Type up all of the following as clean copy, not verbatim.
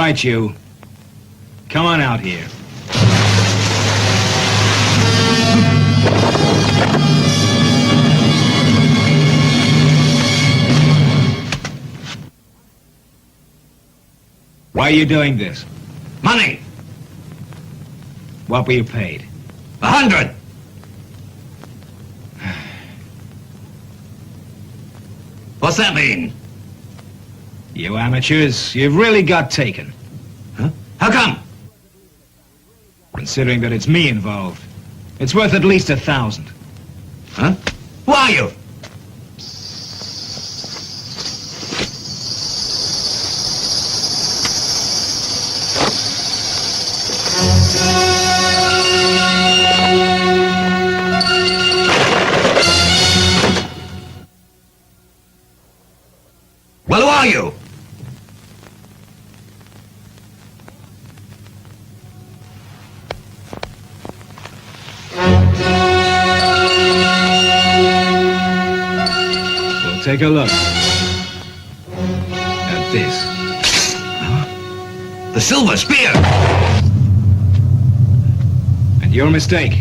right, you. Come on out here. Why are you doing this? Money! What were you paid? 100! What's that mean? You amateurs, you've really got taken. Huh? How come? Considering that it's me involved. It's worth at least 1,000. Huh? Who are you? Well, who are you? We'll take a look at this. The silver spear! And your mistake.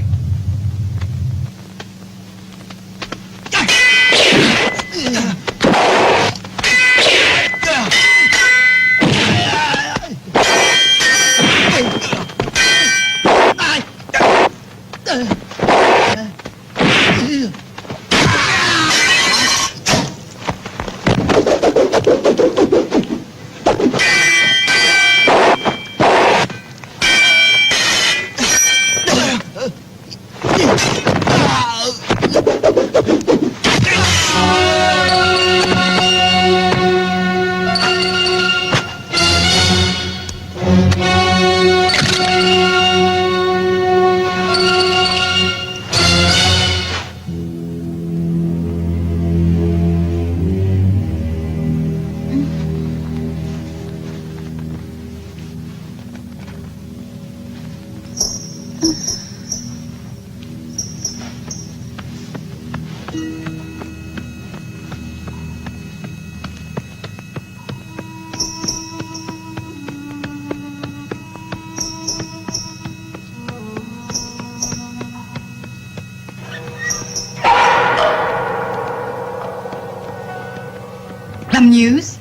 News?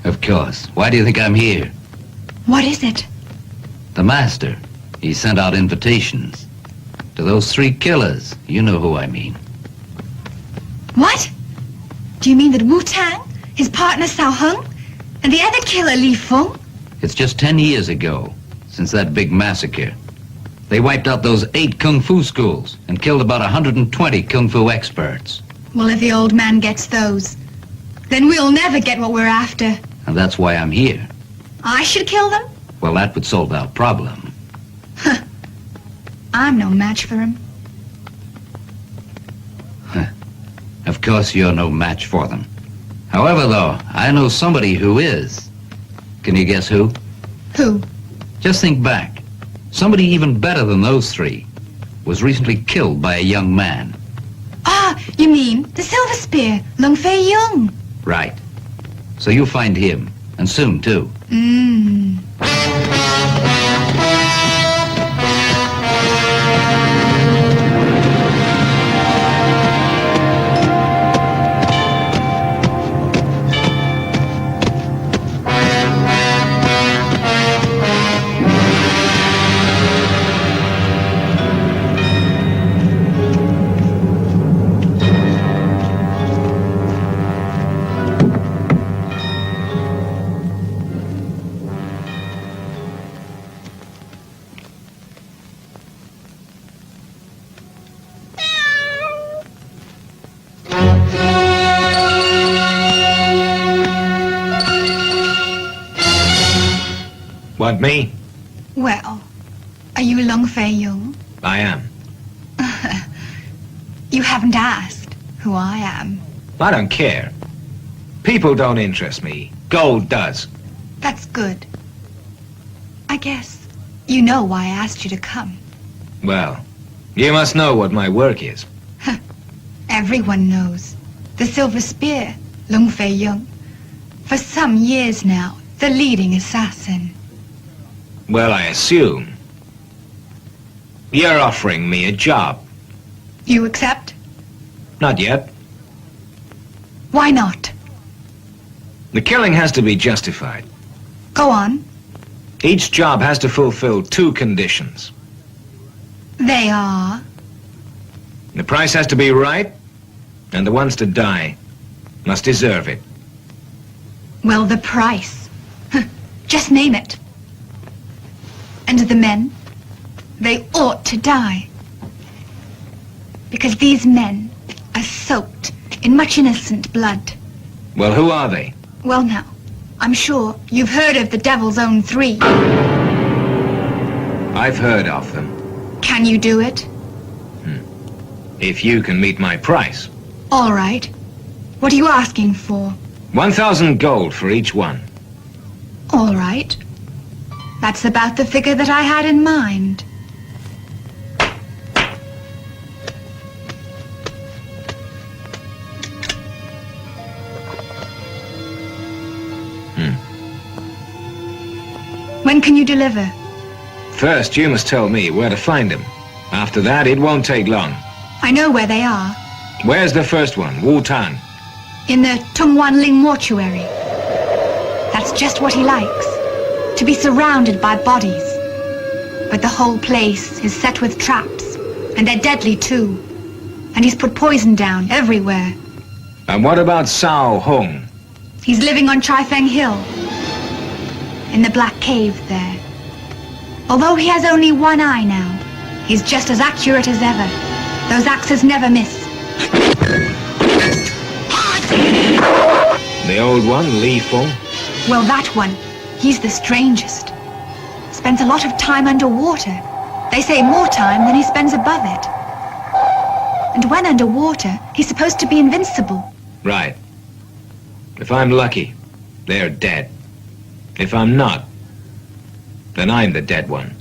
Of course. Why do you think I'm here? What is it? The master. He sent out invitations. To those 3 killers. You know who I mean. What? Do you mean that Wu-Tang, his partner Sao Hung, and the other killer Li Feng? It's just 10 years ago, since that big massacre. They wiped out those 8 kung fu schools and killed about 120 kung fu experts. Well, if the old man gets those, then we'll never get what we're after. And that's why I'm here. I should kill them? Well, that would solve our problem. I'm no match for him. Of course you're no match for them. However, though, I know somebody who is. Can you guess who? Who? Just think back. Somebody even better than those 3 was recently killed by a young man. Ah, you mean the Silver Spear, Lung Fei Yung. Right. So you'll find him, and soon, too. Want me? Well, are you Lung Fei Yung? I am. You haven't asked who I am. I don't care. People don't interest me. Gold does. That's good. I guess you know why I asked you to come. Well, you must know what my work is. Everyone knows. The Silver Spear, Lung Fei-yung. For some years now, the leading assassin. Well, I assume. You're offering me a job. You accept? Not yet. Why not? The killing has to be justified. Go on. Each job has to fulfill two conditions. They are? The price has to be right, and the ones to die must deserve it. Well, the price. Just name it. And the men? They ought to die. Because these men are soaked in much innocent blood. Well, who are they? Well now, I'm sure you've heard of the Devil's Own 3. I've heard of them. Can you do it? If you can meet my price. All right. What are you asking for? 1,000 gold for each one. All right. That's about the figure that I had in mind. When can you deliver? First, you must tell me where to find him. After that, it won't take long. I know where they are. Where's the first one, Wu-Tan? In the Tungwanling mortuary. That's just what he likes. To be surrounded by bodies. But the whole place is set with traps. And they're deadly too. And he's put poison down everywhere. And what about Sao Hung? He's living on Chifeng Hill. In the black cave there. Although he has only one eye now, he's just as accurate as ever. Those axes never miss. The old one, Li Feng? Well, that one, he's the strangest. Spends a lot of time underwater. They say more time than he spends above it. And when underwater, he's supposed to be invincible. Right. If I'm lucky, they're dead. If I'm not, then I'm the dead one.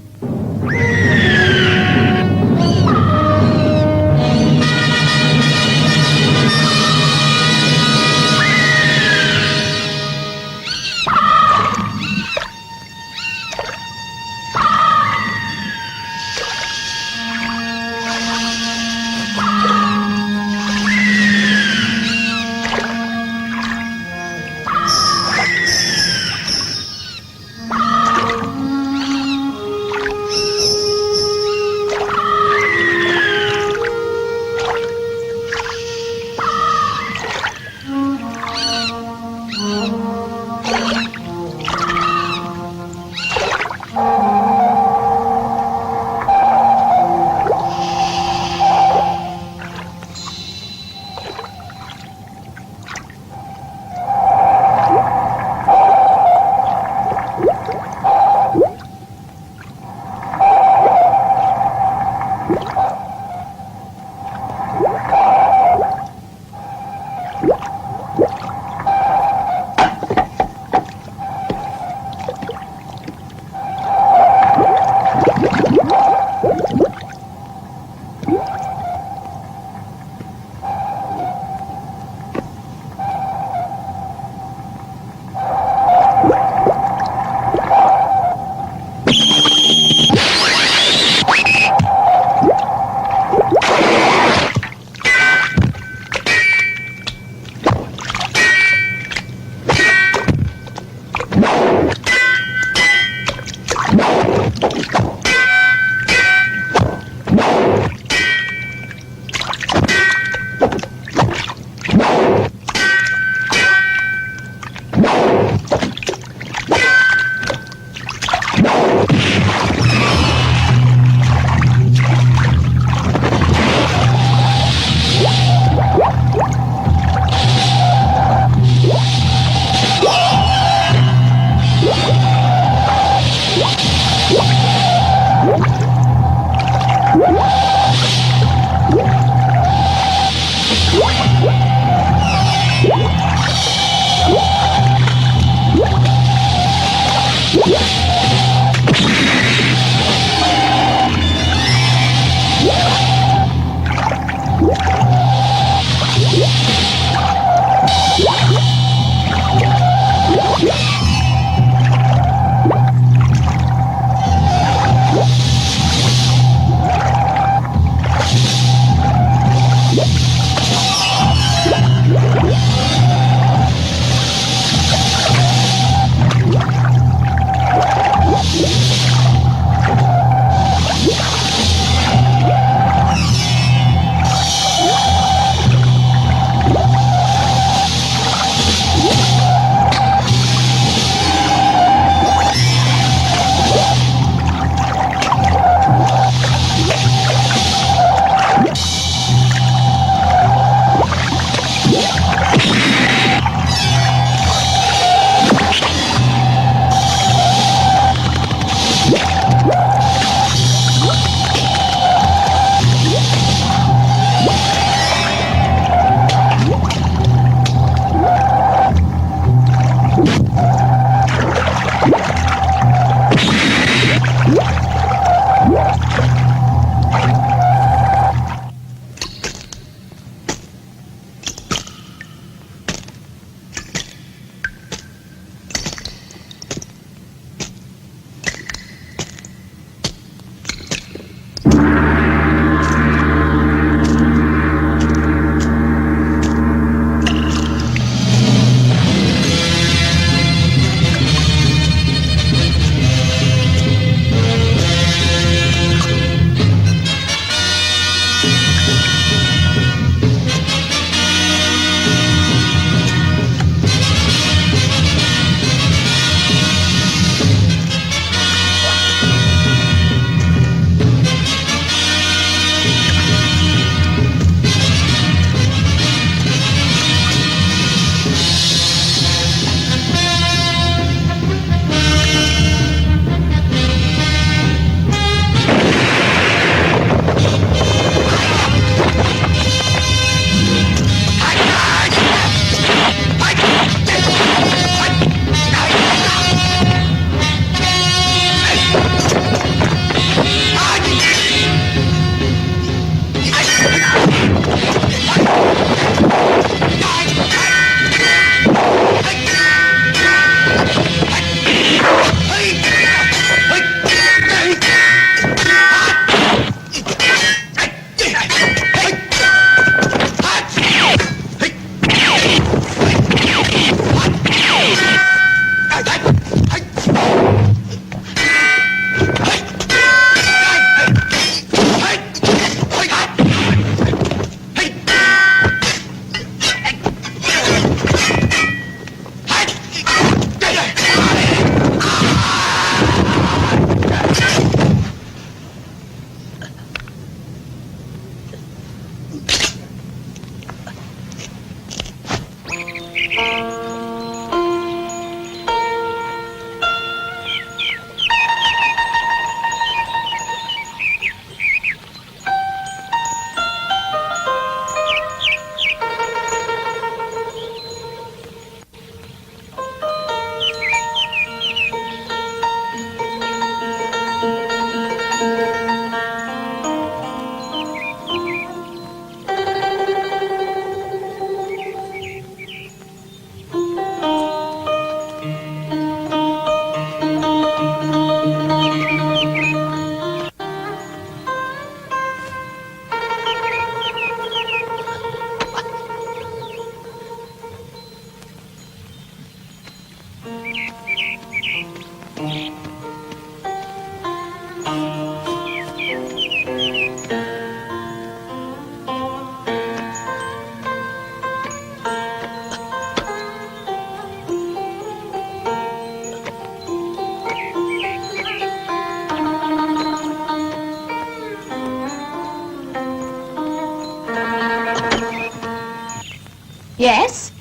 Yes?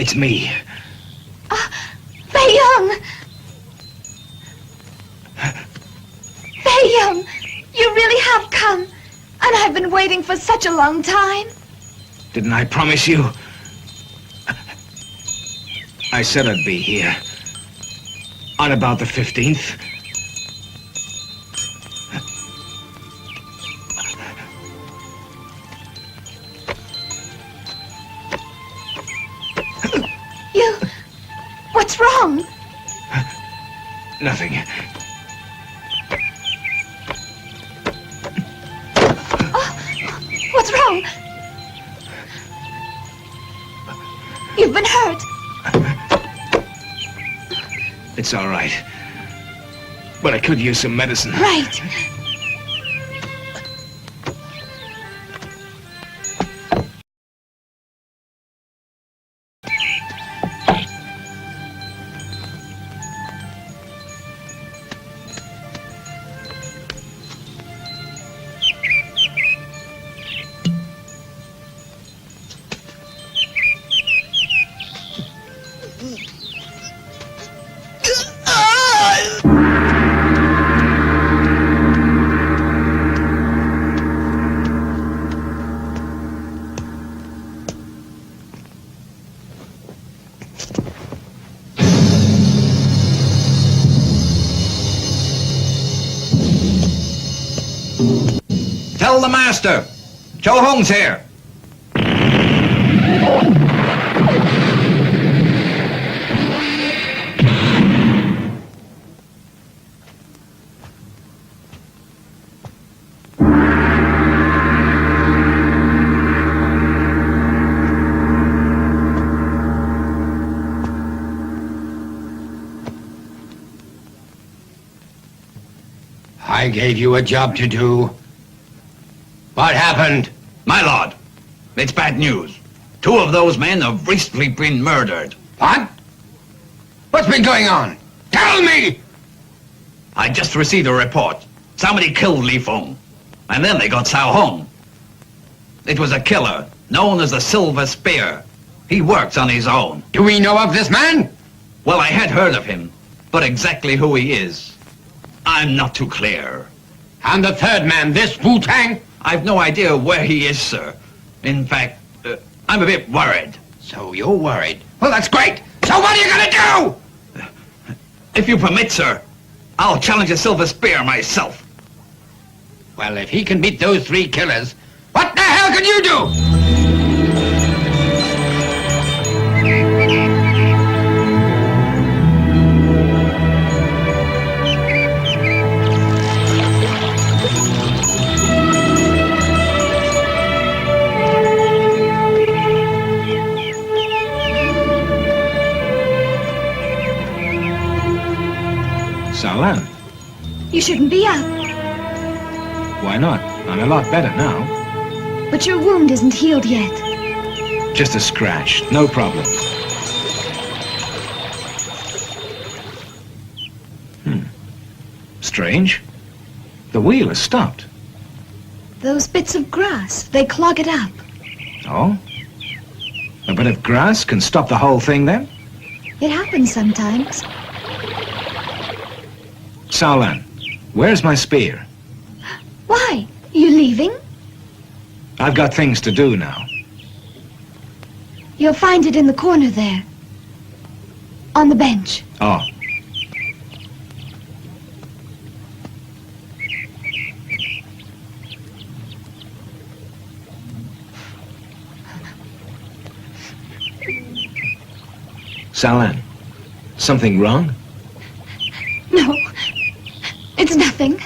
It's me. Young! Young, you really have come. And I've been waiting for such a long time. Didn't I promise you? I said I'd be here. On about the 15th. What's wrong? Nothing. What's wrong? You've been hurt. It's all right. But I could use some medicine. Right. Tell the master. Cho Hong's here. I gave you a job to do. What happened? My lord, it's bad news. 2 of those men have recently been murdered. What? What's been going on? Tell me! I just received a report. Somebody killed Li Feng, and then they got Cao Hong. It was a killer known as the Silver Spear. He works on his own. Do we know of this man? Well, I had heard of him, but exactly who he is, I'm not too clear. And the 3rd man, this Wu-Tang? I've no idea where he is, sir. In fact, I'm a bit worried. So you're worried? Well, that's great. So what are you gonna do? If you permit, sir, I'll challenge the Silver Spear myself. Well, if he can beat those 3 killers, what the hell can you do? Salan, You shouldn't be up. why not? I'm a lot better now. But your wound isn't healed yet. Just a scratch, no problem. Strange. The wheel has stopped. Those bits of grass, they clog it up. Oh? A bit of grass can stop the whole thing then? It happens sometimes. Saulan, where's my spear? Why? You leaving? I've got things to do now. You'll find it in the corner there. On the bench. Oh. Saulan, something wrong? No, it's nothing.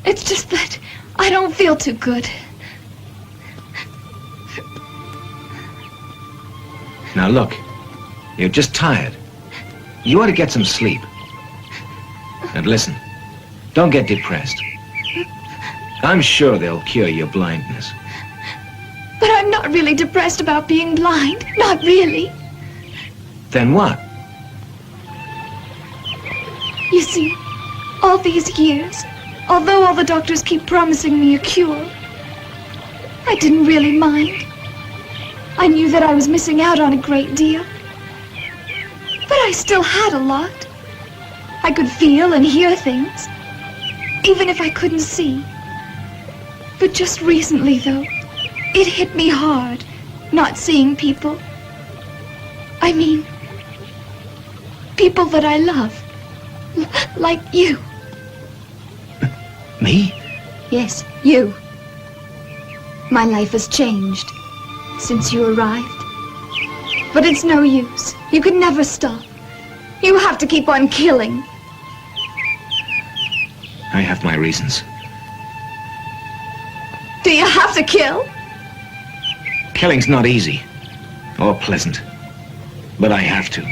It's just that I don't feel too good. Now look, you're just tired. You ought to get some sleep. And listen, don't get depressed. I'm sure they'll cure your blindness. But I'm not really depressed about being blind. Not really. Then what? You see, all these years, although all the doctors keep promising me a cure, I didn't really mind. I knew that I was missing out on a great deal. But I still had a lot. I could feel and hear things, even if I couldn't see. But just recently, though, it hit me hard, not seeing people. I mean, people that I love. Like you. Me? Yes, you. My life has changed since you arrived. But it's no use. You can never stop. You have to keep on killing. I have my reasons. Do you have to kill? Killing's not easy or pleasant, but I have to.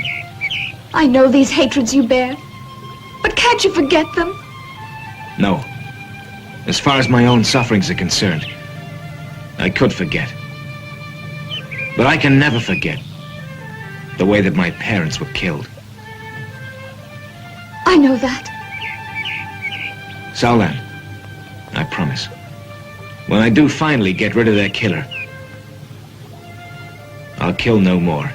I know these hatreds you bear, but can't you forget them? No. As far as my own sufferings are concerned, I could forget. But I can never forget the way that my parents were killed. I know that. Saulan, I promise. When I do finally get rid of their killer, I'll kill no more.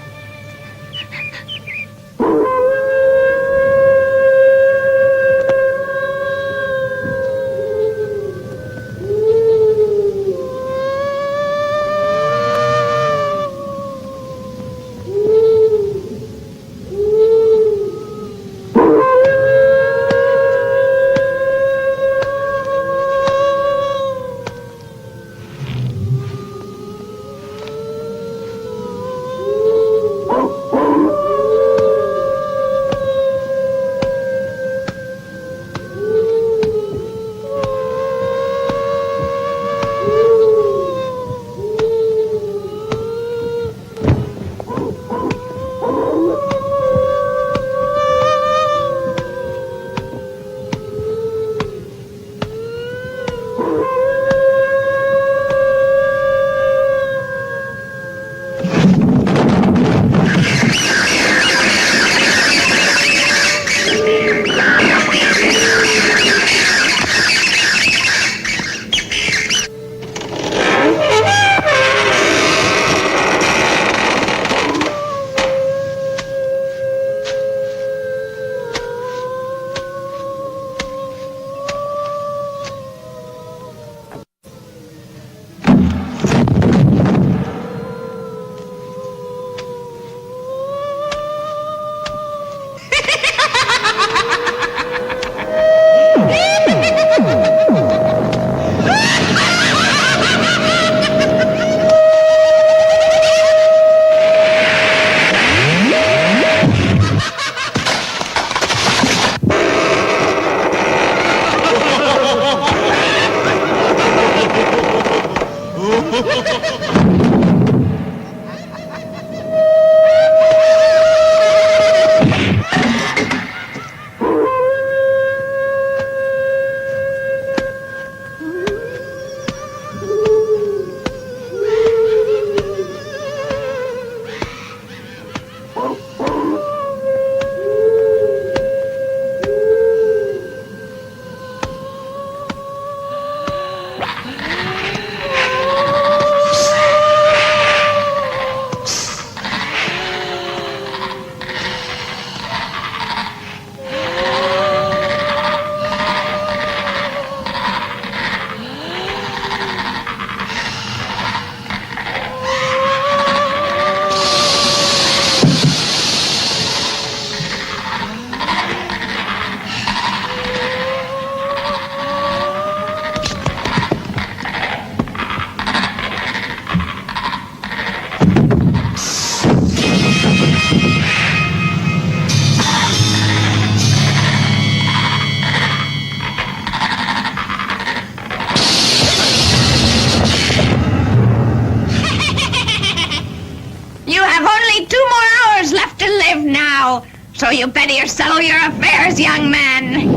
so you better settle your affairs, young man.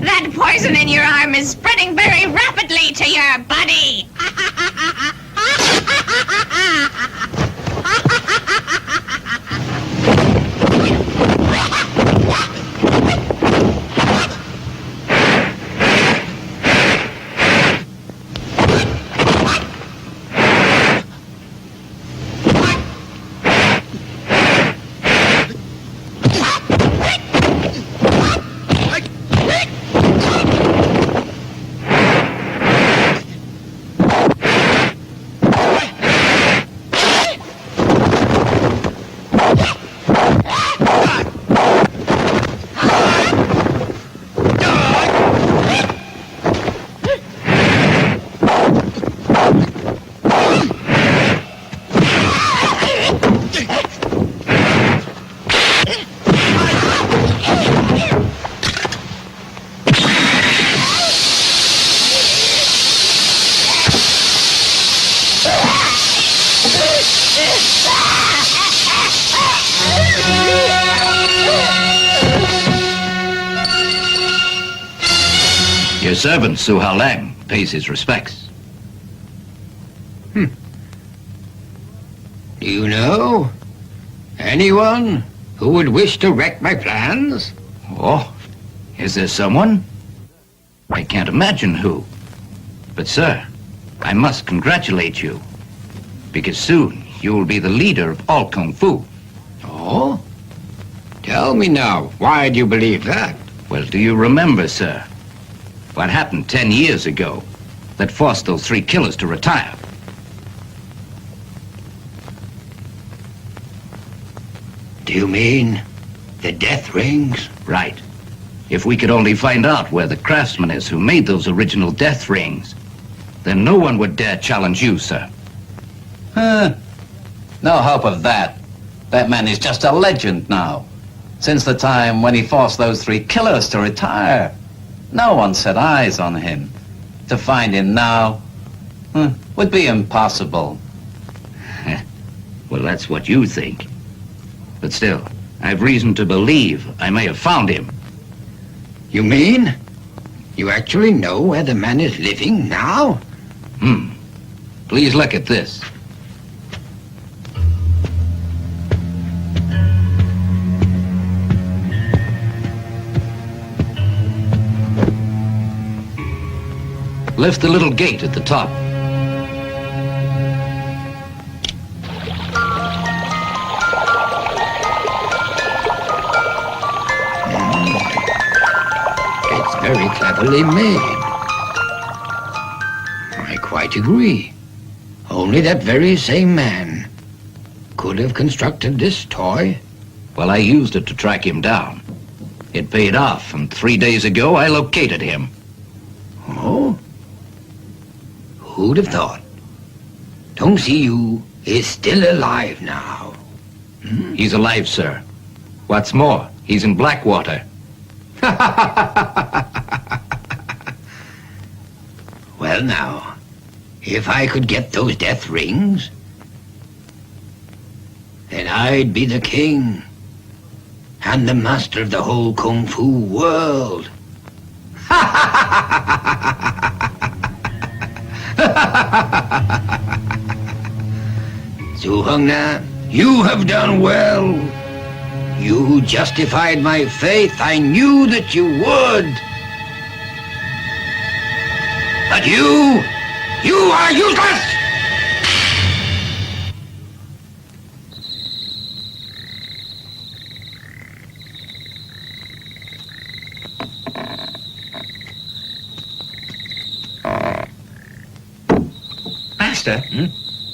That poison in your arm is spreading very rapidly to your body. Your servant, Su Hao Lang, pays his respects. Do you know anyone who would wish to wreck my plans? Oh, is there someone? I can't imagine who. But, sir, I must congratulate you. Because soon you will be the leader of all Kung Fu. Oh? Tell me now, why do you believe that? Well, do you remember, sir, what happened 10 years ago that forced those 3 killers to retire? Do you mean the death rings? Right. If we could only find out where the craftsman is who made those original death rings, then no one would dare challenge you, sir. No hope of that. That man is just a legend now. Since the time when he forced those 3 killers to retire, no one set eyes on him. To find him now would be impossible. Well, that's what you think. But still, I've reason to believe I may have found him. You mean you actually know where the man is living now? Please look at this. Lift the little gate at the top. It's very cleverly made. I quite agree. Only that very same man could have constructed this toy. Well, I used it to track him down. It paid off, and 3 days ago I located him. Oh? Who'd have thought? Tong Si-yu is still alive now. He's alive, sir. What's more, he's in Blackwater. Well now, if I could get those death rings, then I'd be the king and the master of the whole Kung Fu world. Su Hongna, you have done well. You who justified my faith, I knew that you would. But you are useless! Master,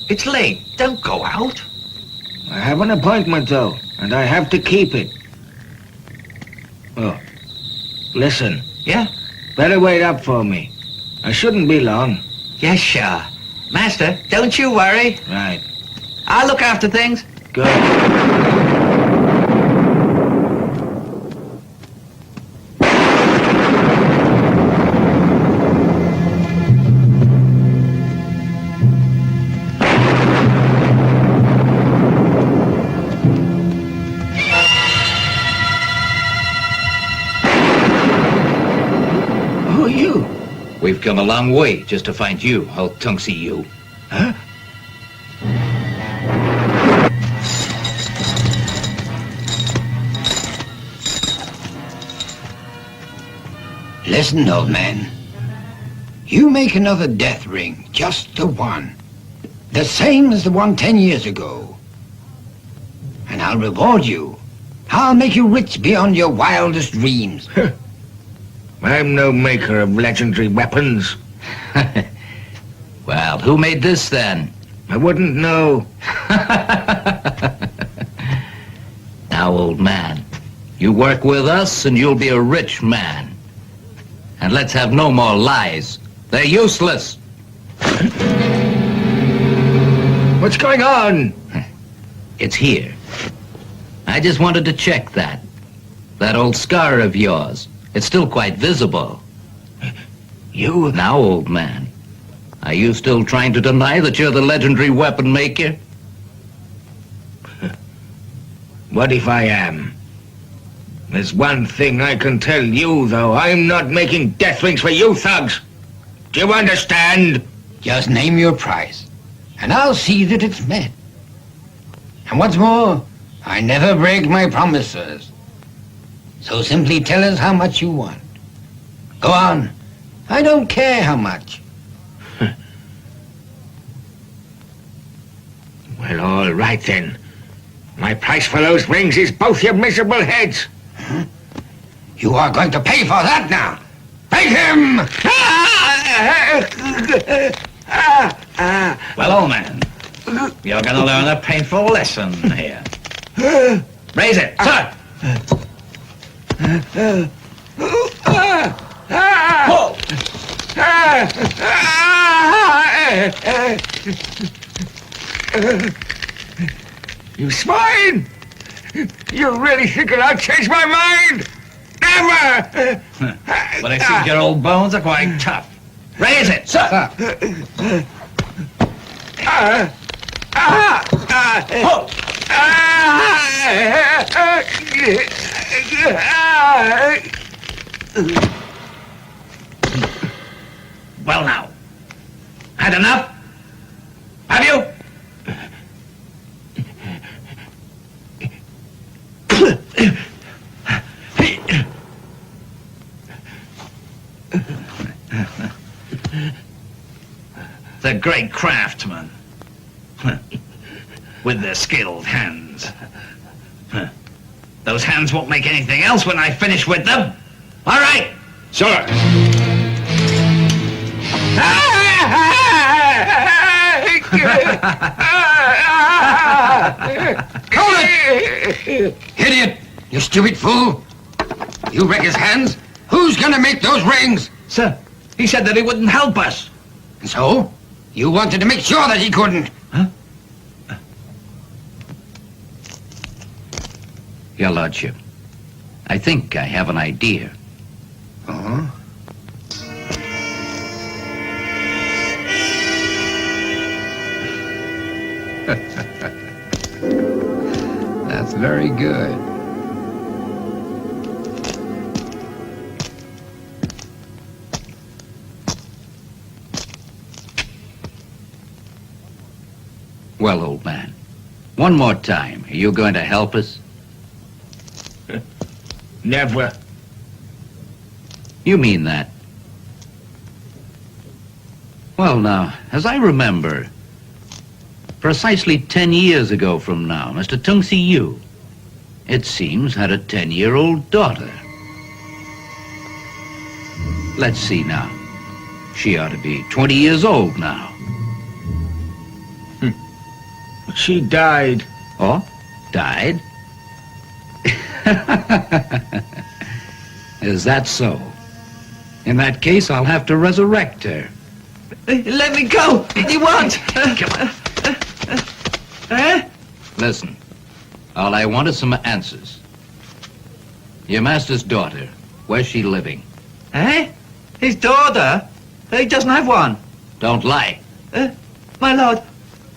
it's late. Don't go out. I have an appointment, though, and I have to keep it. Oh, listen. Yeah? Better wait up for me. I shouldn't be long. Yes, sure. Master, don't you worry. Right. I'll look after things. Good. Who are you? We've come a long way just to find you, old Tunksy you. Huh? Listen, old man. You make another death ring, just the one. The same as the one 10 years ago. And I'll reward you. I'll make you rich beyond your wildest dreams. I'm no maker of legendary weapons. Well, who made this then? I wouldn't know. Now, old man, you work with us and you'll be a rich man. And let's have no more lies. They're useless. What's going on? It's here. I just wanted to check that. That old scar of yours. It's still quite visible. You... Now, old man, are you still trying to deny that you're the legendary weapon maker? What if I am? There's one thing I can tell you, though. I'm not making death rings for you thugs. Do you understand? Just name your price, and I'll see that it's met. And what's more, I never break my promises. So simply tell us how much you want. Go on. I don't care how much. Well, all right then. My price for those rings is both your miserable heads. Huh? You are going to pay for that now. Take him! Well, old man, you're going to learn a painful lesson here. Raise it, sir! You swine! You really think that I'll change my mind? Never! But I think your old bones are quite tough. Raise it, sir! Well now, had enough? Have you? The great craftsman with their skilled hands. Those hands won't make anything else when I finish with them. All right, Sir! Hold it! Idiot! You stupid fool! You wreck his hands? Who's gonna make those rings? sir. He said that he wouldn't help us. And so? You wanted to make sure that he couldn't. Huh? Your Lordship, I think I have an idea. Uh-huh. That's very good. Well, old man, one more time. Are you going to help us? Never. You mean that? Well, now, as I remember, precisely 10 years ago from now, Mr. Tunksy Yu, it seems, had a 10-year-old daughter. Let's see now. She ought to be 20 years old now. She died. Oh? Died? Is that so? In that case, I'll have to resurrect her. Let me go. You won't. Come on. Listen, all I want is some answers. Your master's daughter, where's she living? Eh? His daughter? He doesn't have one. Don't lie. My lord,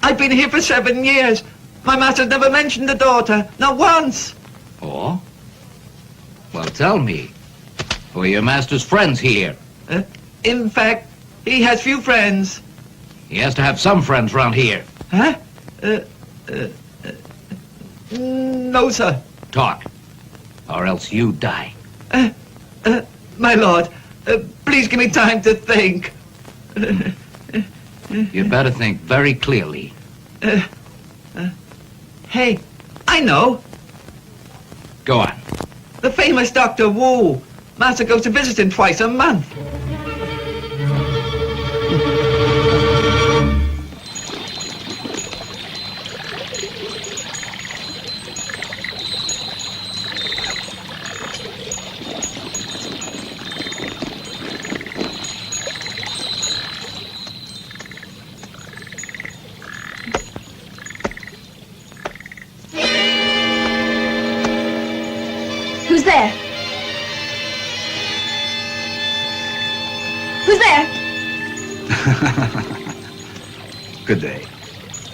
I've been here for 7 years. My master's never mentioned the daughter, not once. Oh? Well, tell me. Who are your master's friends here? In fact, he has few friends. He has to have some friends round here. Huh? No, sir. Talk, or else you die. My lord, please give me time to think. You'd better think very clearly. Hey, I know. Go on. The famous Dr. Wu. Master goes to visit him twice a month. Who's there? Who's there? Good day.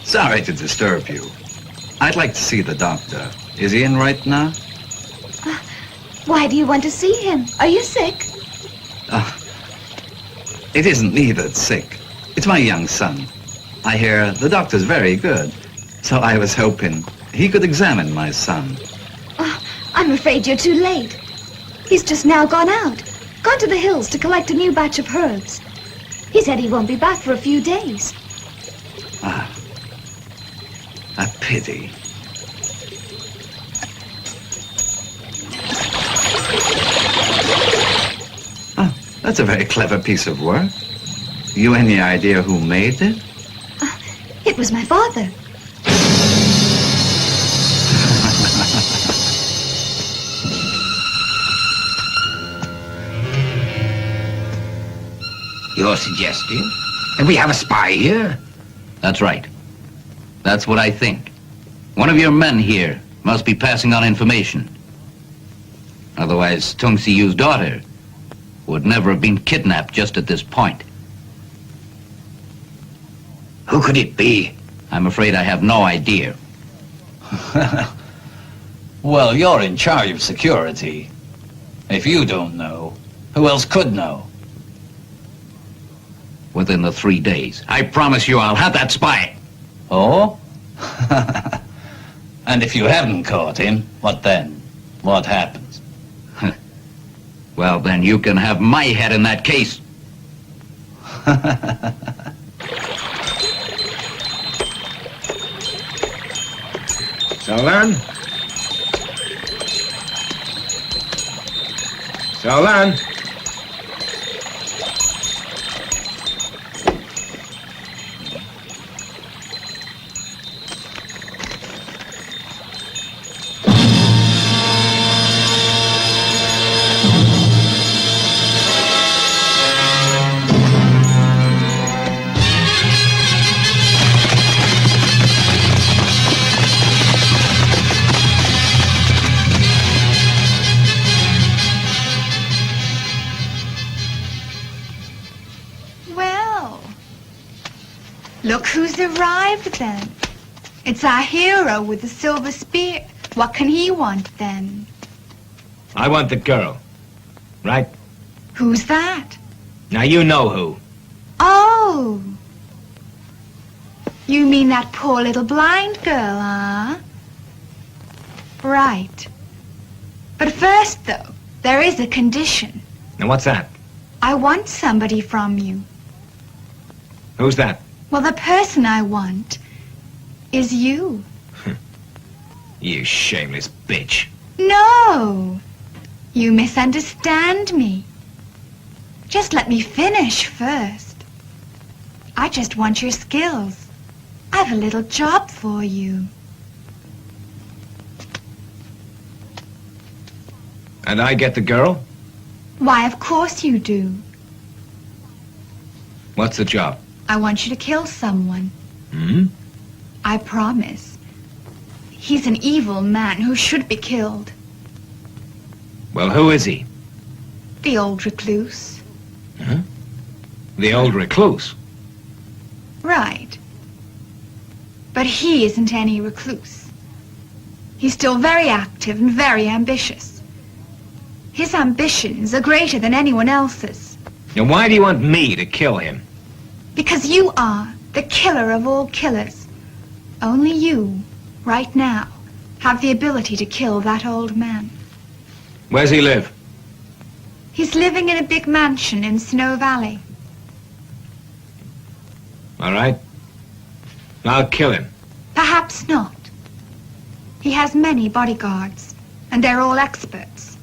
Sorry to disturb you. I'd like to see the doctor. Is he in right now? Why do you want to see him? Are you sick? It isn't me that's sick. It's my young son. I hear the doctor's very good. So I was hoping he could examine my son. I'm afraid you're too late. He's just now gone out. Gone to the hills to collect a new batch of herbs. He said he won't be back for a few days. A pity. That's a very clever piece of work. You any idea who made it? It was my father. You're suggesting that we have a spy here? That's right. That's what I think. One of your men here must be passing on information. Otherwise, Tung Si Yu's daughter would never have been kidnapped just at this point. Who could it be? I'm afraid I have no idea. Well, you're in charge of security. If you don't know, who else could know? Within the 3 days. I promise you I'll have that spy. Oh? And if you haven't caught him, what then? What happens? Well, then you can have my head in that case. So then? So then? Look who's arrived then. It's our hero with the silver spear. What can he want then? I want the girl. Right? Who's that? Now you know who. Oh. You mean that poor little blind girl, huh? Right. But first, though, there is a condition. And what's that? I want somebody from you. Who's that? Well, the person I want is you. You shameless bitch. No. You misunderstand me. Just let me finish first. I just want your skills. I've a little job for you. And I get the girl? Why, of course you do. What's the job? I want you to kill someone. Hmm? I promise. He's an evil man who should be killed. Well, who is he? The old recluse. Huh? The old recluse? Right. But he isn't any recluse. He's still very active and very ambitious. His ambitions are greater than anyone else's. And why do you want me to kill him? Because you are the killer of all killers. Only you, right now, have the ability to kill that old man. Where's he live? He's living in a big mansion in Snow Valley. All right. I'll kill him. Perhaps not. He has many bodyguards, and they're all experts.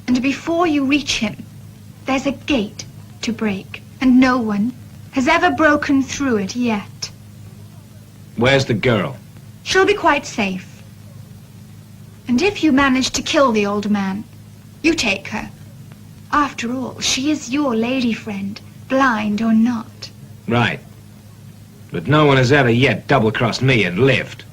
And before you reach him, there's a gate to break, and no one has ever broken through it yet. Where's the girl? She'll be quite safe. And if you manage to kill the old man, you take her. After all, she is your lady friend, blind or not. Right. But no one has ever yet double-crossed me and lived.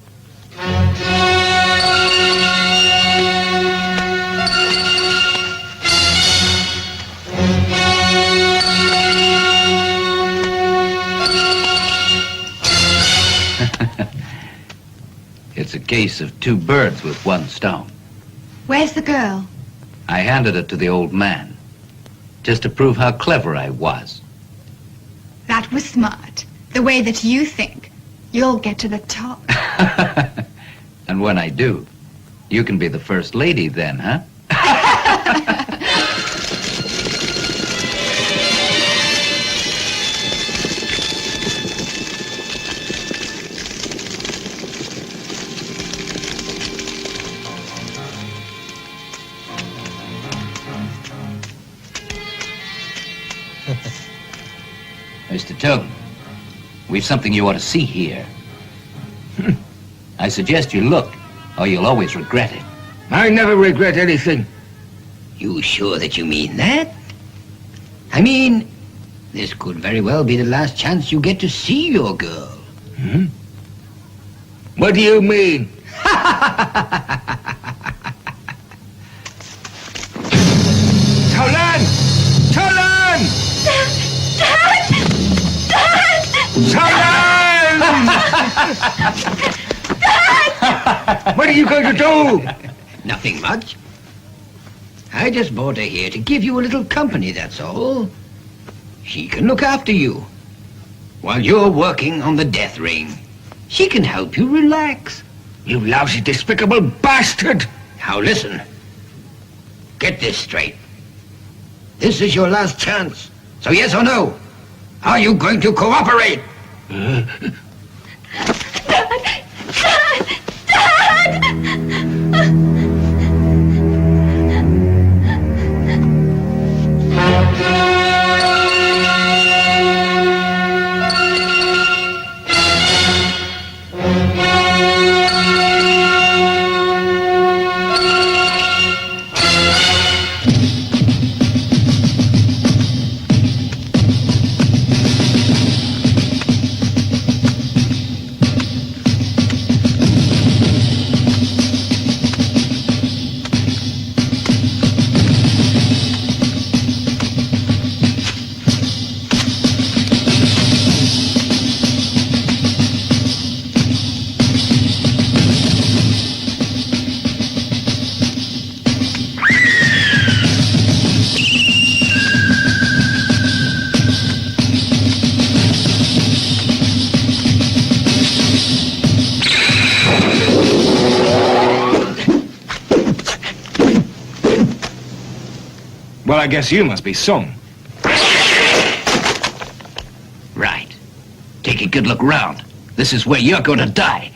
It's a case of two birds with one stone. Where's the girl? I handed it to the old man, just to prove how clever I was. That was smart. The way that you think, you'll get to the top. And when I do, you can be the first lady then, huh? Mr. Tobin, we've something you ought to see here. I suggest you look, or you'll always regret it. I never regret anything. You sure that you mean that? I mean, this could very well be the last chance you get to see your girl. Hmm? What do you mean? Tolan! Tolan! Tolan! What are you going to do? Nothing much. I just brought her here to give you a little company, that's all. She can look after you while you're working on the death ring. She can help you relax. You lousy, despicable bastard! Now listen. Get this straight. This is your last chance. So yes or no? Are you going to cooperate? Well, I guess you must be Sung. Right. Take a good look round. This is where you're going to die.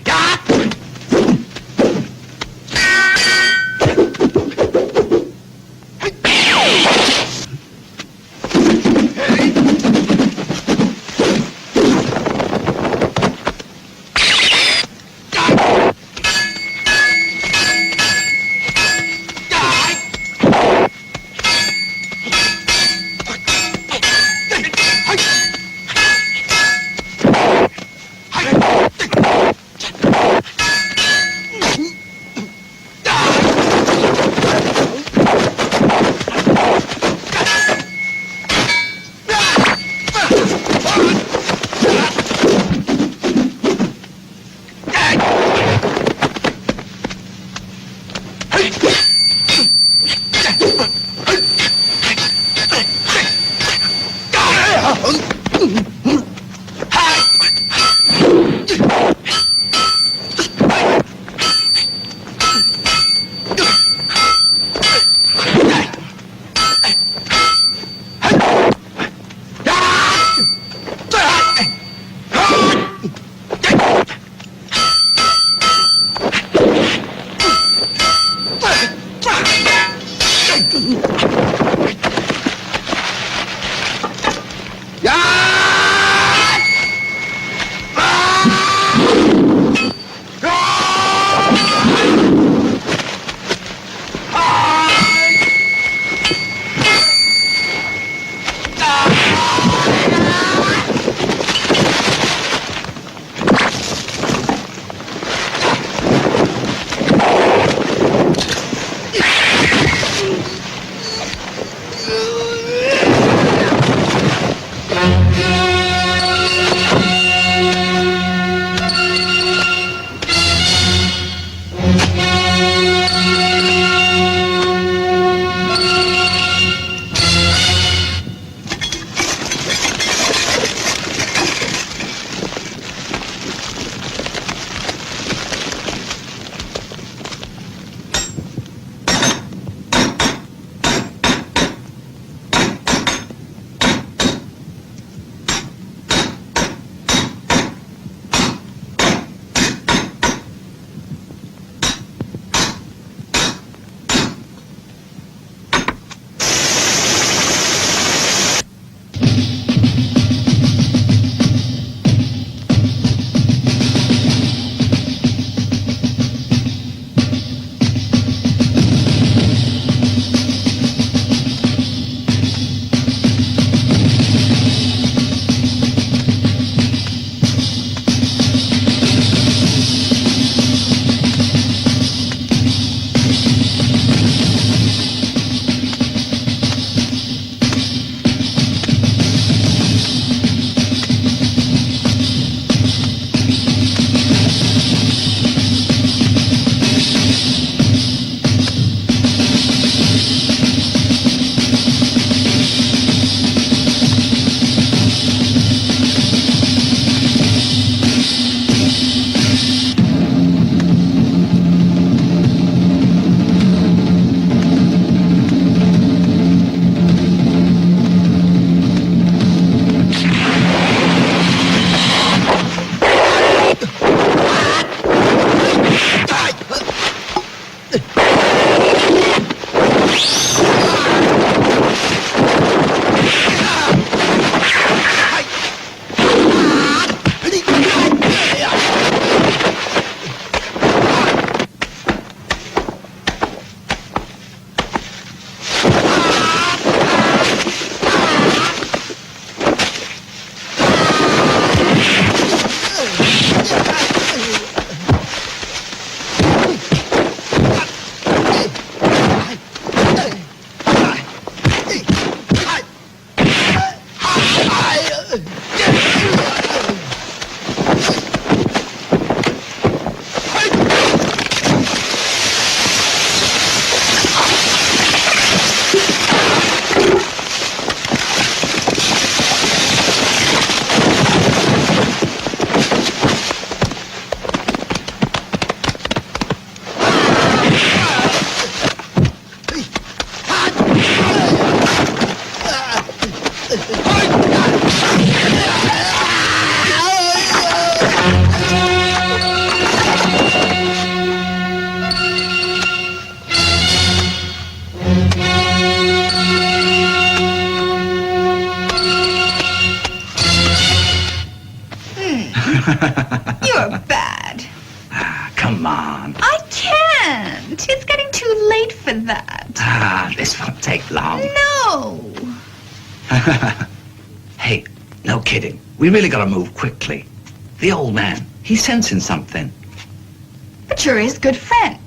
You're bad. Come on. I can't. It's getting too late for that. This won't take long. No. Hey, no kidding. We really gotta move quickly. The old man, he's sensing something. But you're his good friend.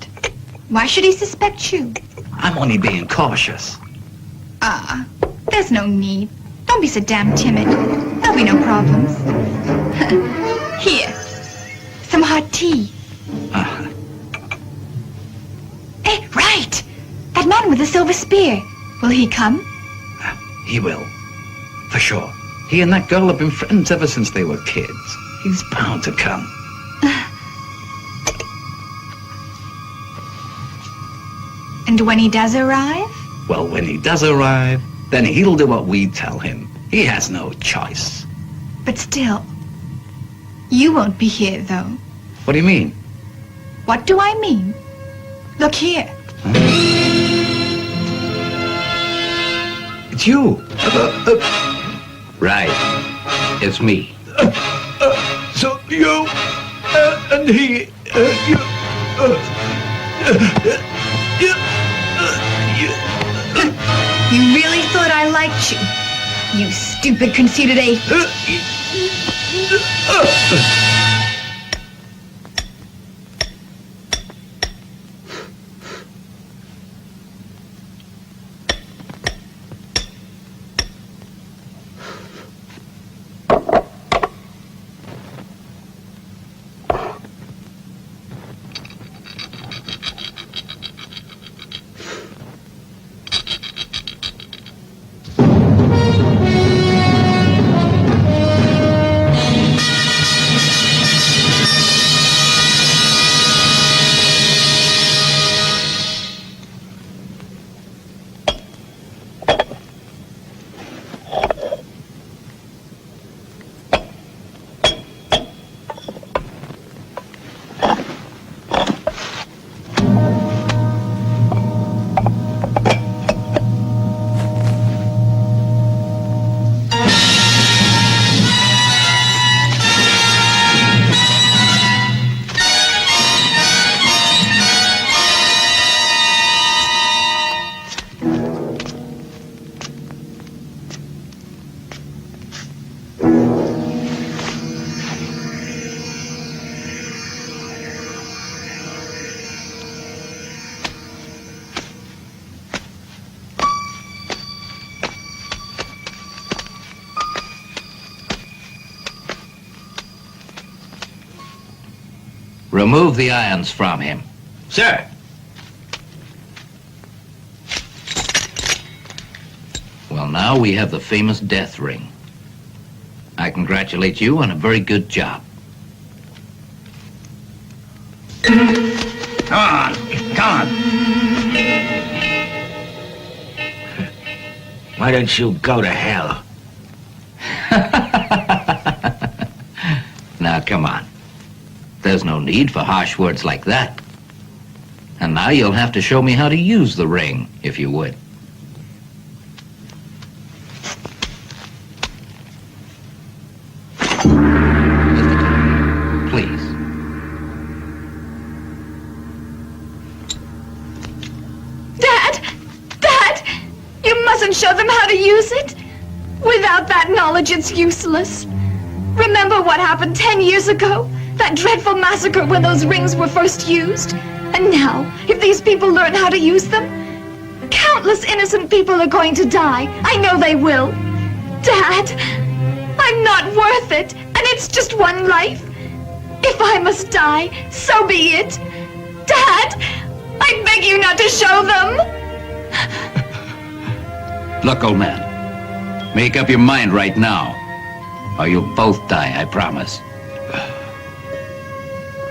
Why should he suspect you? I'm only being cautious. There's no need. Don't be so damn timid. There'll be no problems. Here, some hot tea. Hey, right! That man with the silver spear. Will he come? He will. For sure. He and that girl have been friends ever since they were kids. He's bound to come. And when he does arrive? Well, when he does arrive, then he'll do what we tell him. He has no choice. But still, you won't be here, though. What do you mean? What do I mean? Look here. It's you. Right. It's me. So you and he, You really thought I liked you? You stupid, conceited ape. Remove the irons from him. Sir. Well, now we have the famous death ring. I congratulate you on a very good job. Come on, come on. Why don't you go to hell? Now, come on. There's no need for harsh words like that. And now you'll have to show me how to use the ring, if you would. Please. Dad, you mustn't show them how to use it. Without that knowledge, it's useless. Remember what happened 10 years ago? That dreadful massacre when those rings were first used? And now, if these people learn how to use them, countless innocent people are going to die. I know they will. Dad, I'm not worth it, and it's just one life. If I must die, so be it. Dad, I beg you not to show them. Look, old man. Make up your mind right now, or you'll both die, I promise.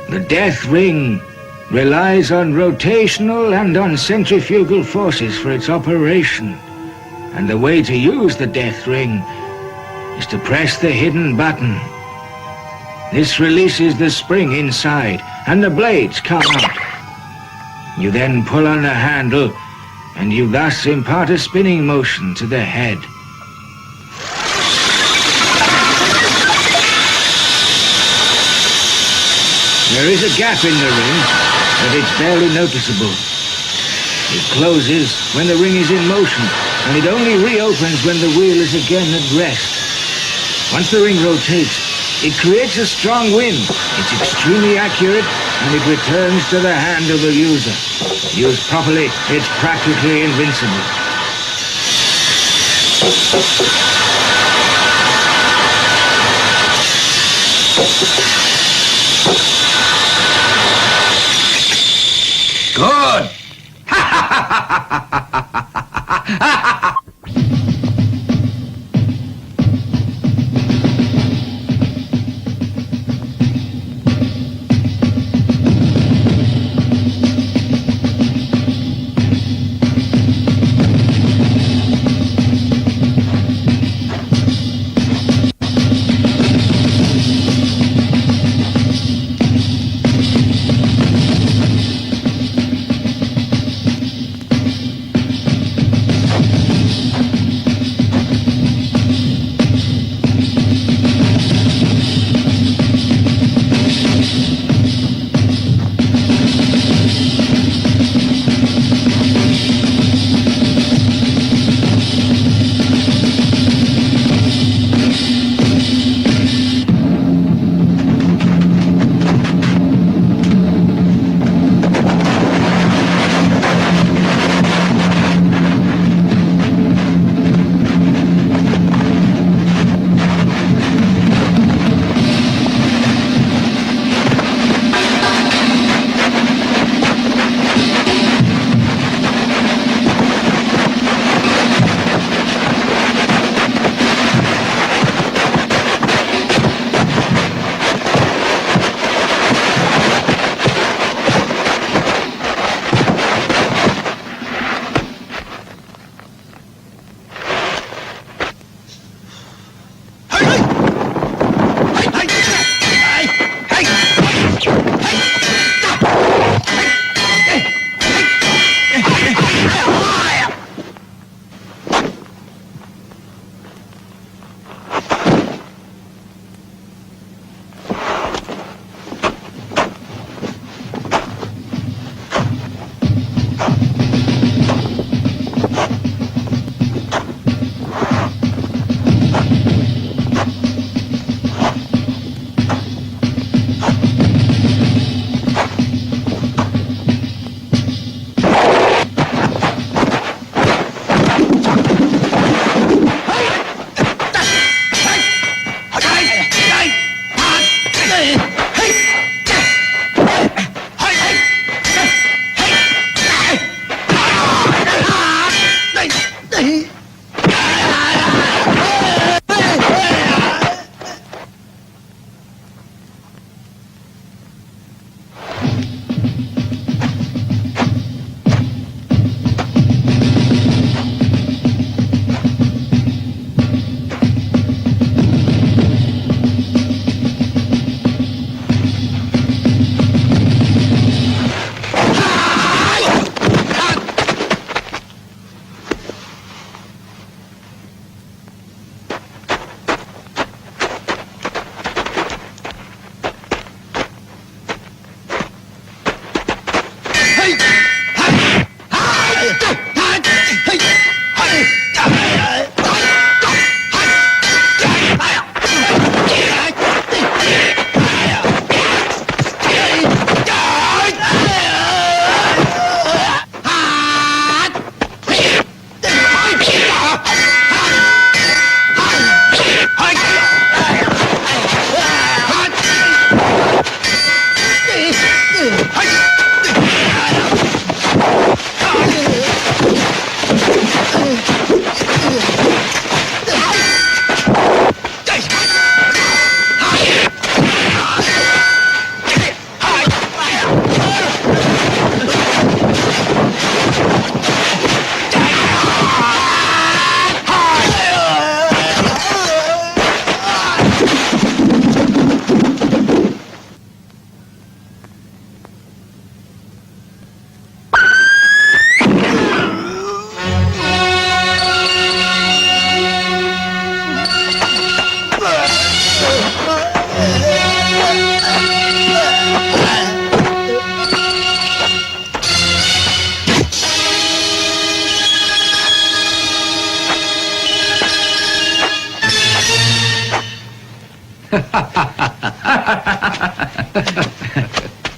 The death ring relies on rotational and on centrifugal forces for its operation. And the way to use the death ring is to press the hidden button. This releases the spring inside, and the blades come out. You then pull on the handle, and you thus impart a spinning motion to the head. There is a gap in the ring, but it's barely noticeable. It closes when the ring is in motion, and it only reopens when the wheel is again at rest. Once the ring rotates, it creates a strong wind. It's extremely accurate, and it returns to the hand of the user. Used properly, it's practically invincible. Good.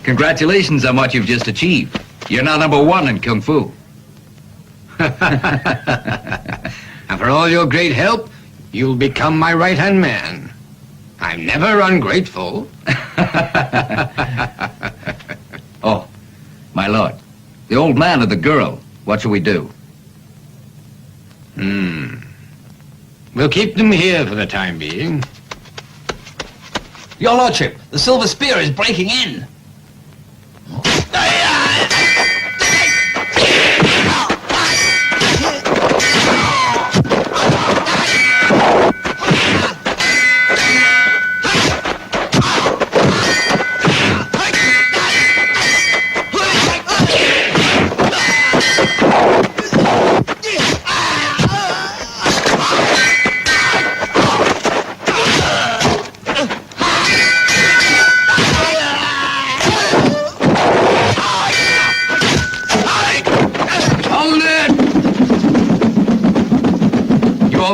Congratulations on what you've just achieved. You're now #1 in Kung Fu. And for all your great help, you'll become my right-hand man. I'm never ungrateful. Oh, my lord. The old man or the girl, what shall we do? We'll keep them here for the time being. Your lordship, the silver spear is breaking in.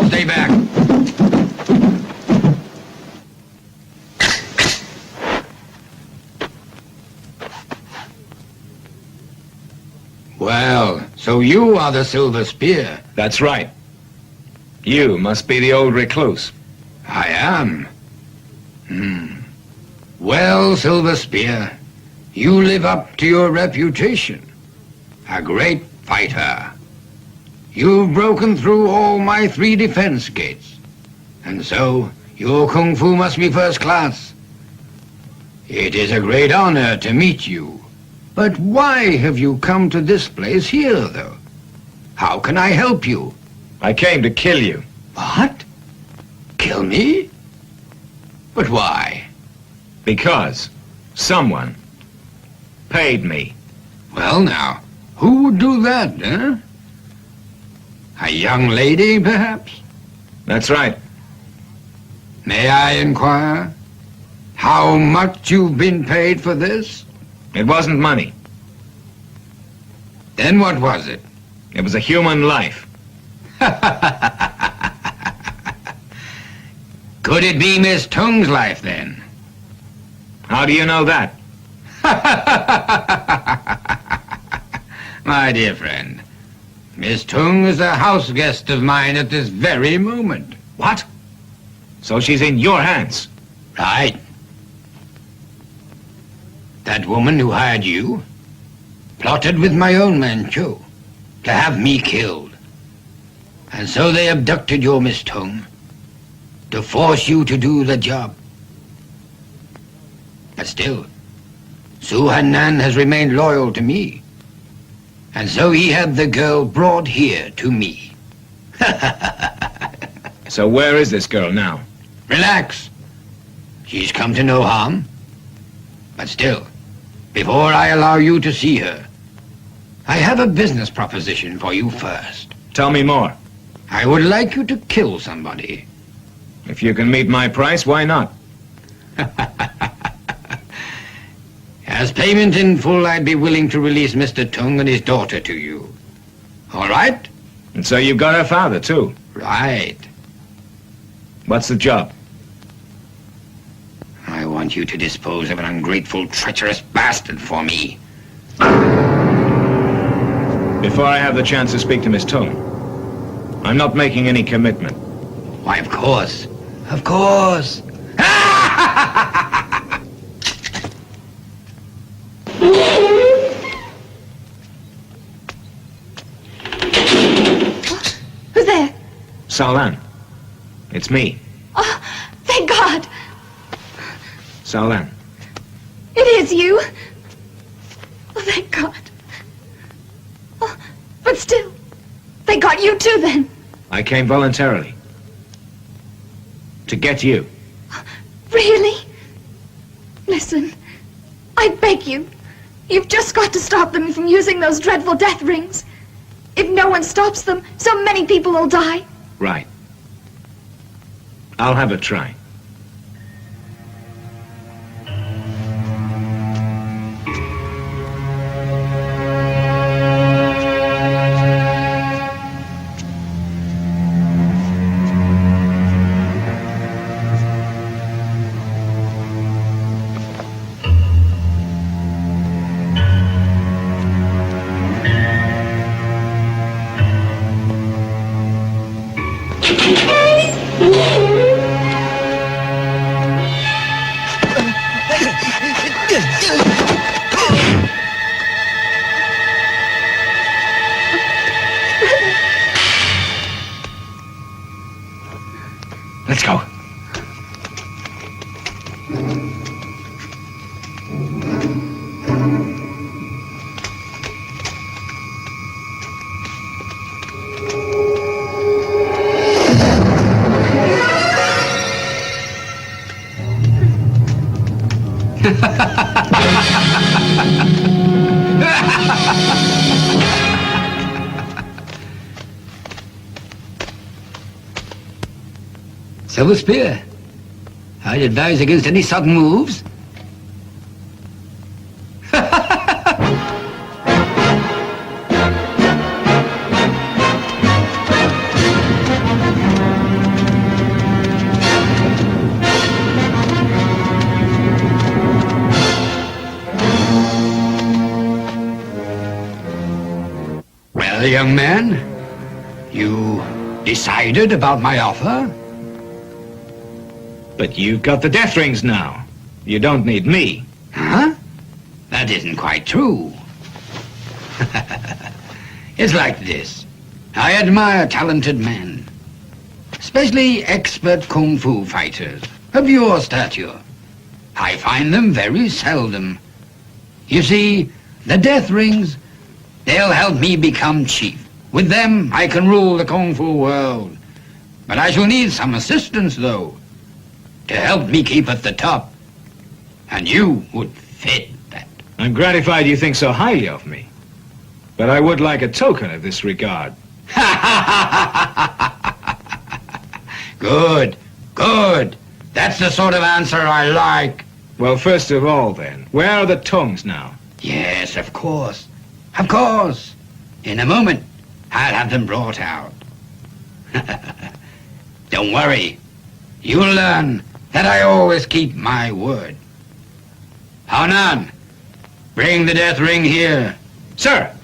Stay back. Well, so you are the Silver Spear. That's right. You must be the old recluse. I am. Well, Silver Spear, you live up to your reputation. A great fighter. You've broken through all my 3 defense gates. And so, your Kung Fu must be first class. It is a great honor to meet you. But why have you come to this place here, though? How can I help you? I came to kill you. What? Kill me? But why? Because someone paid me. Well, now, who would do that, eh? A young lady, perhaps? That's right. May I inquire how much you've been paid for this? It wasn't money. Then what was it? It was a human life. Could it be Miss Tung's life, then? How do you know that? My dear friend, Miss Tung is a house guest of mine at this very moment. What? So she's in your hands? Right. That woman who hired you plotted with my own men, Cho, to have me killed. And so they abducted your Miss Tung to force you to do the job. But still, Su Hannan has remained loyal to me. And so he had the girl brought here to me. So where is this girl now? Relax. She's come to no harm. But still, before I allow you to see her, I have a business proposition for you first. Tell me more. I would like you to kill somebody. If you can meet my price, why not? As payment in full, I'd be willing to release Mr. Tung and his daughter to you. All right? And so you've got her father, too. Right. What's the job? I want you to dispose of an ungrateful, treacherous bastard for me. Before I have the chance to speak to Miss Tung, I'm not making any commitment. Why, of course. Of course. Who's there? Saolan. It's me. Oh, thank God. Saolan. It is you. Oh, thank God. Oh, but still, they got you too, then. I came voluntarily. To get you. Really? Listen, I beg you. You've just got to stop them from using those dreadful death rings. If no one stops them, so many people will die. Right. I'll have a try. Silver Spear, I'd advise against any sudden moves. Well, young man, you decided about my offer? But you've got the death rings now. You don't need me. Huh? That isn't quite true. It's like this. I admire talented men, especially expert kung fu fighters of your stature. I find them very seldom. You see, the death rings, they'll help me become chief. With them, I can rule the kung fu world. But I shall need some assistance, though, to help me keep at the top. And you would fit that. I'm gratified you think so highly of me. But I would like a token of this regard. Good, good. That's the sort of answer I like. Well, first of all, then, where are the tongues now? Yes, of course. Of course. In a moment, I'll have them brought out. Don't worry. You'll learn that I always keep my word. Hanan, bring the death ring here. Sir!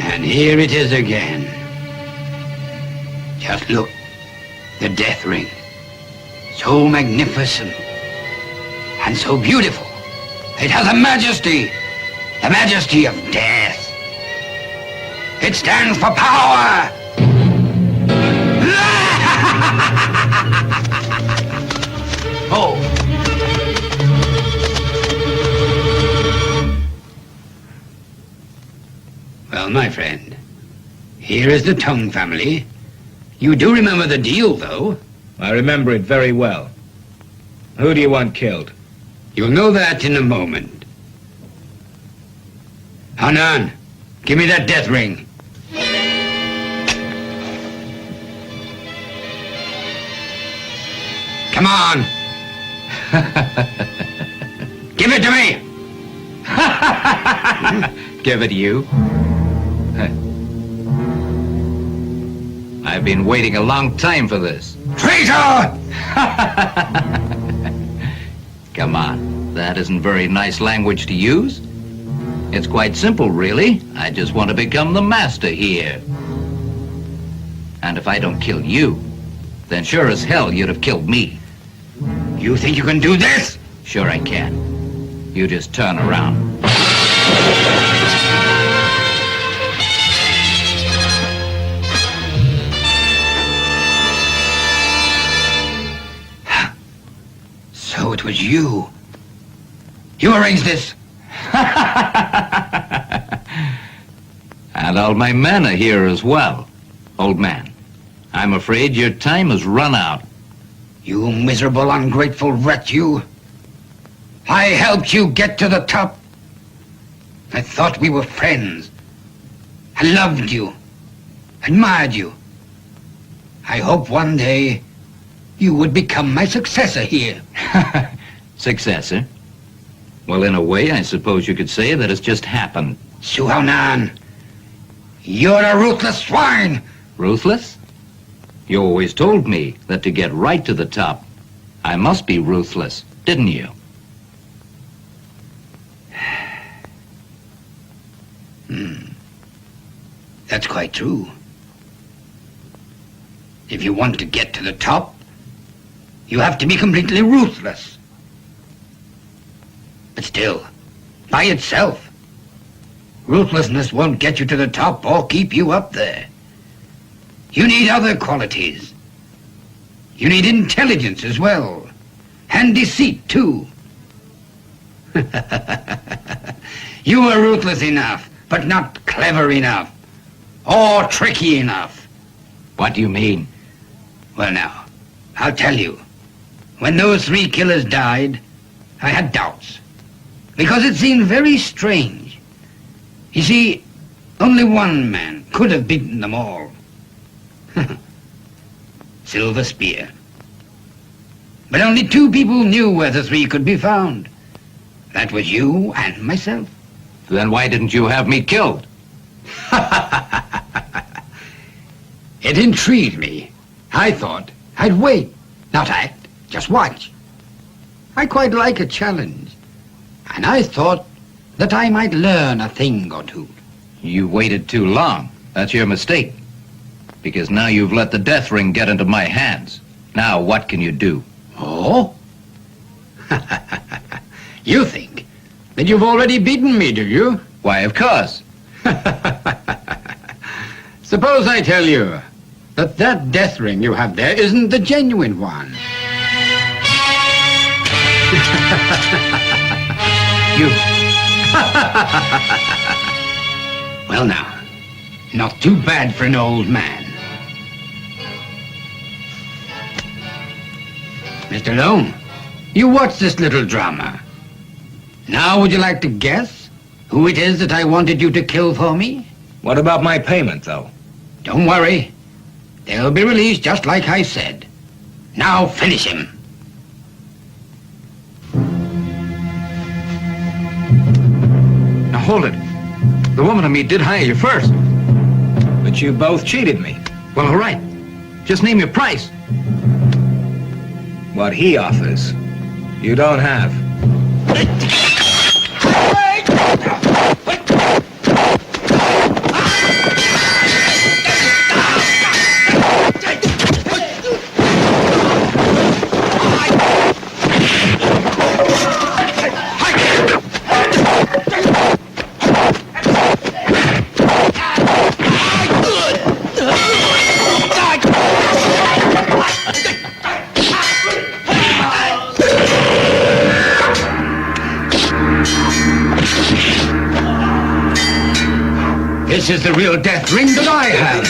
And here it is again. Just look, the death ring. So magnificent and so beautiful. It has a majesty, the majesty of death. It stands for power. Oh. Well, my friend, here is the tongue family. You do remember the deal, though? I remember it very well. Who do you want killed? You'll know that in a moment. Hanan, give me that death ring. Come on. Give it to me. Give it to you? I've been waiting a long time for this. Traitor! Come on, that isn't very nice language to use. It's quite simple, really. I just want to become the master here. And if I don't kill you, then sure as hell you'd have killed me. You think you can do this? Sure I can. You just turn around. So it was you. You arranged this. And all my men are here as well. Old man, I'm afraid your time has run out. You miserable, ungrateful wretch, you. I helped you get to the top. I thought we were friends. I loved you, admired you. I hope one day you would become my successor here. Successor? Well, in a way, I suppose you could say that it's just happened. Suhanan, you're a ruthless swine. Ruthless? You always told me that to get right to the top, I must be ruthless, didn't you? That's quite true. If you want to get to the top, you have to be completely ruthless. But still, by itself, ruthlessness won't get you to the top or keep you up there. You need other qualities. You need intelligence as well. And deceit, too. You are ruthless enough, but not clever enough. Or tricky enough. What do you mean? Well, now, I'll tell you. When those 3 killers died, I had doubts. Because it seemed very strange. You see, only one man could have beaten them all. Silver Spear. But only 2 people knew where the 3 could be found. That was you and myself. Then why didn't you have me killed? It intrigued me. I thought I'd wait, not act, just watch. I quite like a challenge. And I thought that I might learn a thing or 2. You waited too long. That's your mistake. Because now you've let the death ring get into my hands. Now what can you do? Oh? You think that you've already beaten me, do you? Why, of course. Suppose I tell you that that death ring you have there isn't the genuine one. You... Well now, not too bad for an old man. Mr. Lone, you watch this little drama. Now would you like to guess who it is that I wanted you to kill for me? What about my payment, though? Don't worry. They'll be released just like I said. Now finish him. Now hold it. The woman and me did hire you first. But you both cheated me. Well, all right. Just name your price. What he offers, you don't have. This is the real death ring that I have.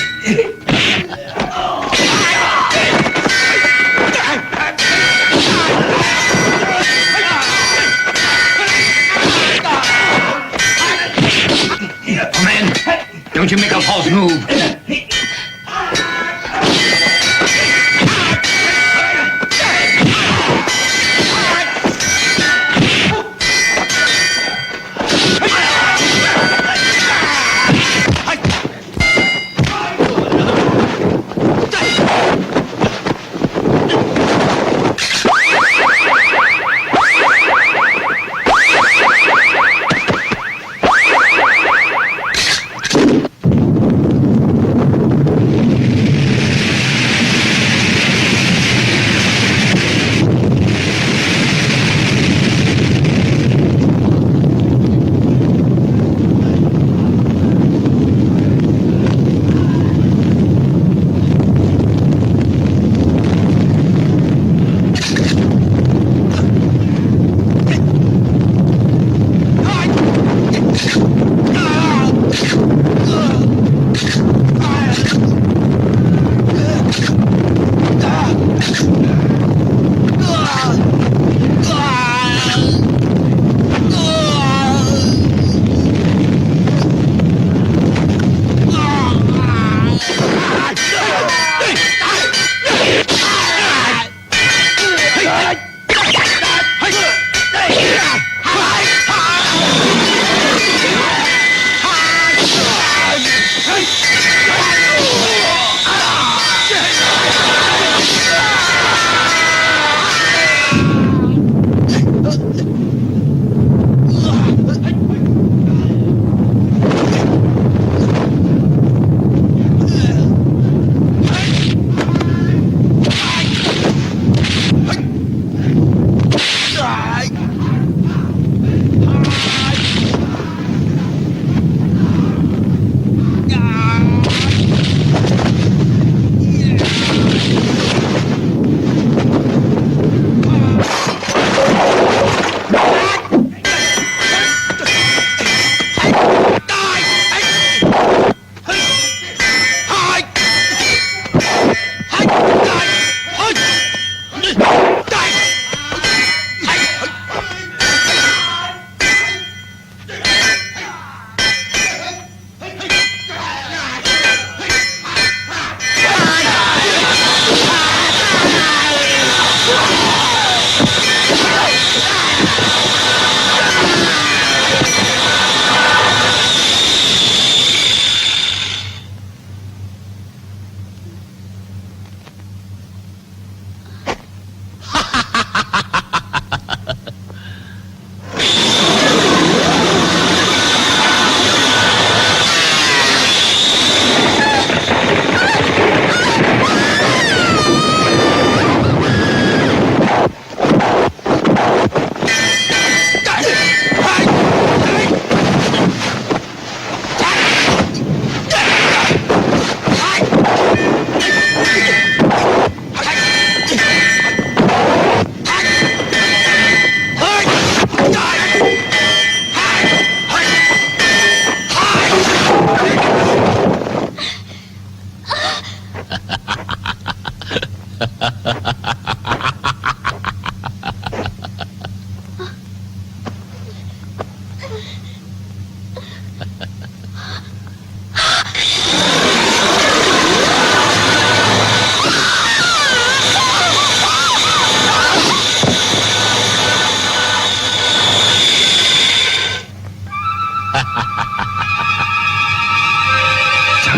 Come in. Don't you make a false move.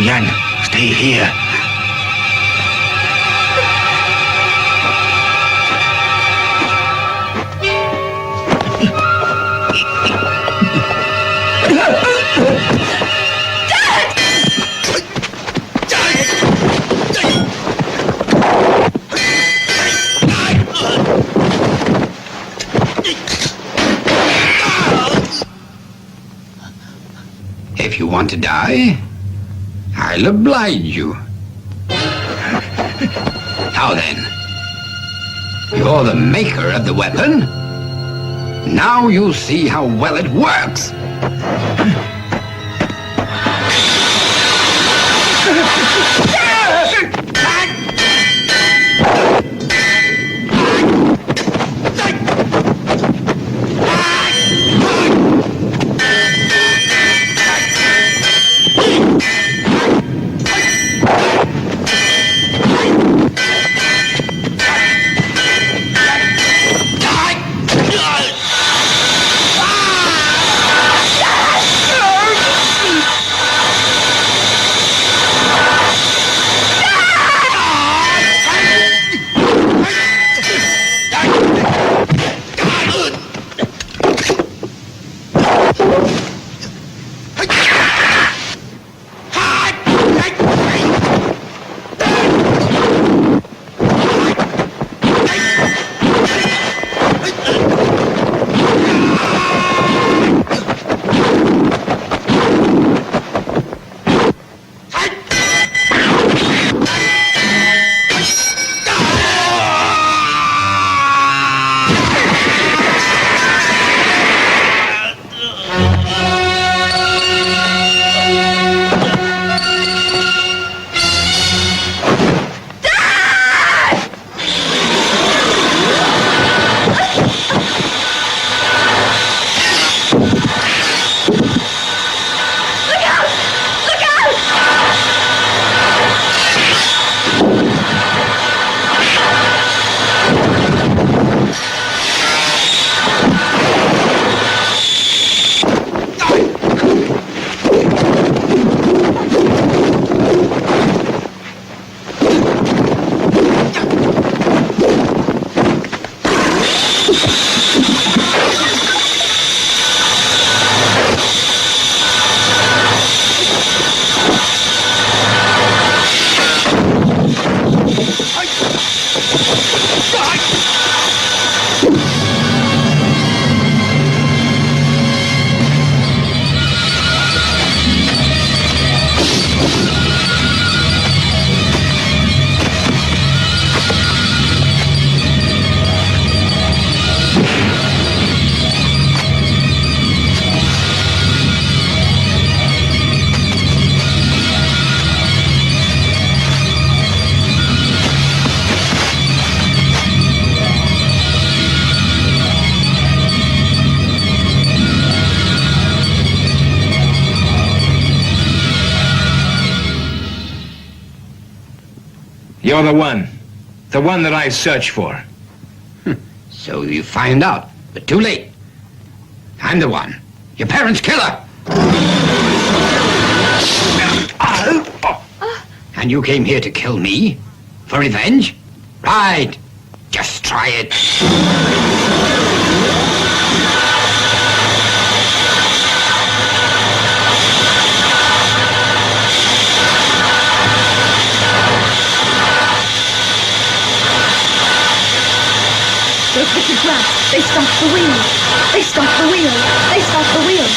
Yan, stay here. If you want to die, I'll oblige you. Now then, you're the maker of the weapon. Now you'll see how well it works. You're the one. The one that I search for. So you find out, but too late. I'm the one. Your parents' killer. And you came here to kill me? For revenge? Right. Just try it. Those wicked rats, they stopped the wheel. They stopped the wheel. They stopped the wheel.